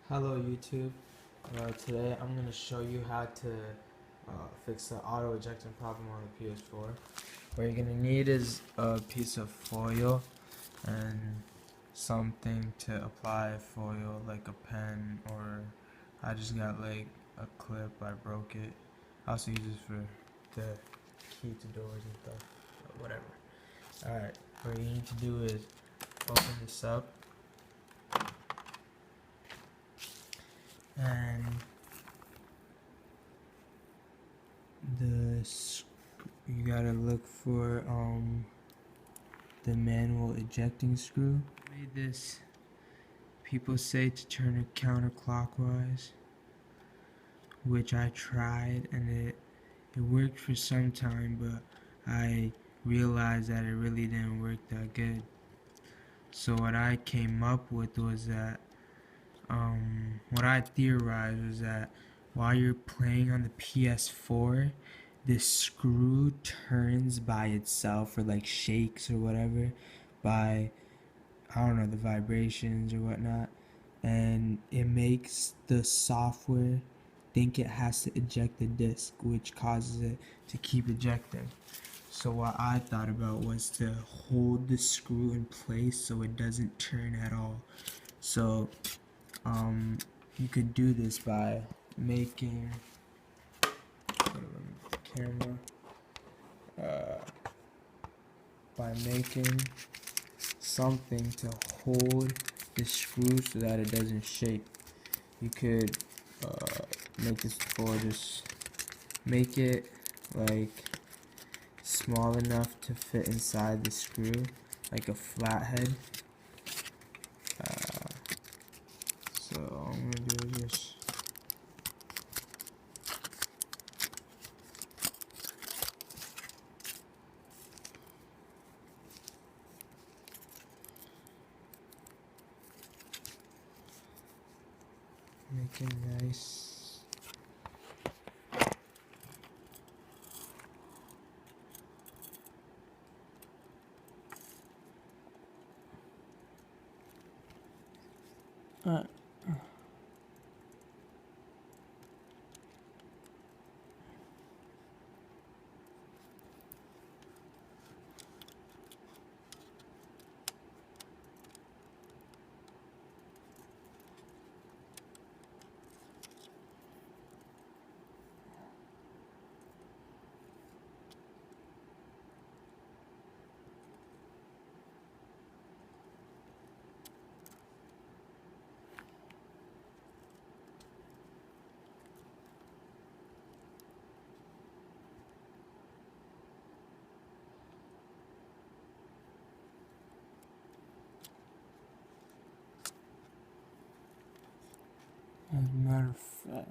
Hello YouTube. Today I'm going to show you how to fix the auto-ejecting problem on the PS4. What you're going to need is a piece of foil and something to apply foil, like a pen, or I just got like a clip, I broke it. I also use this for the key to doors and stuff, whatever. Alright, what you need to do is open this up and you gotta look for the manual ejecting screw. Made this. People say to turn it counterclockwise, which I tried and it worked for some time, but I realized that it really didn't work that good. So what I came up with was that what I theorized was that while you're playing on the PS4, this screw turns by itself, or like shakes or whatever, by, I don't know, the vibrations or whatnot, and it makes the software think it has to eject the disc, which causes it to keep ejecting. So what I thought about was to hold the screw in place so it doesn't turn at all. So you could do this by making the camera by making something to hold the screw so that it doesn't shake. You could make this before, just make it like small enough to fit inside the screw, like a flathead. So all I'm gonna do is just make it nice. As a matter of fact,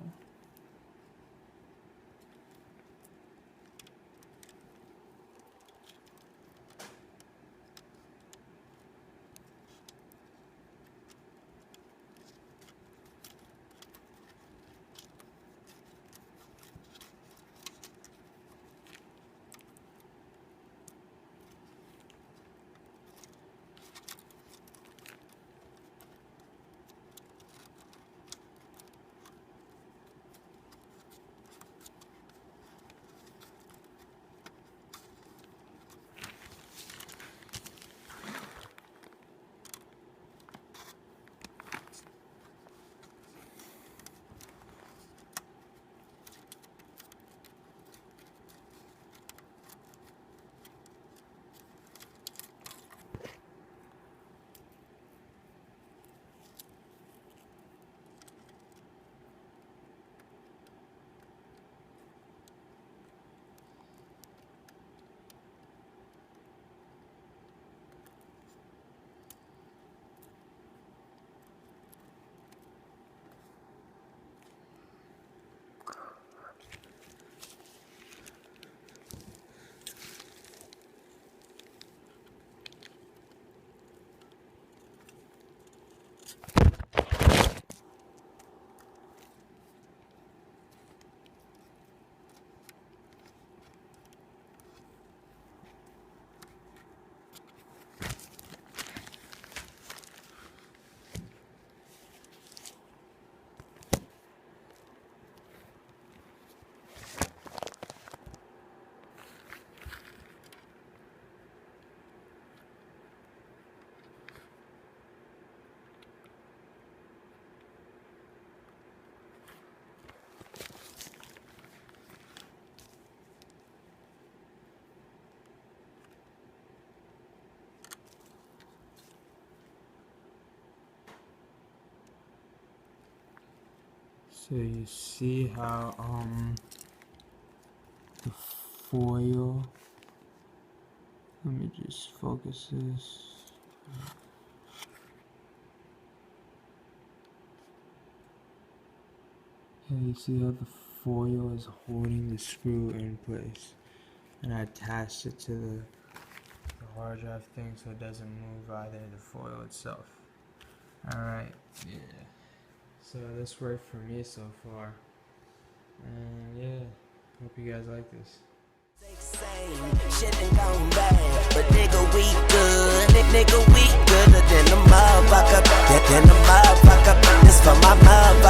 So you see how the foil, let me just focus this. Yeah, you see how the foil is holding the screw in place, and I attached it to the hard drive thing so it doesn't move either, the foil itself. Alright, yeah. So this worked for me so far. And yeah, hope you guys like this. Shit ain't gone bad, but nigga we good. Nigga we gooder than the motherfucker. Than the motherfucker. This for my motherfucker.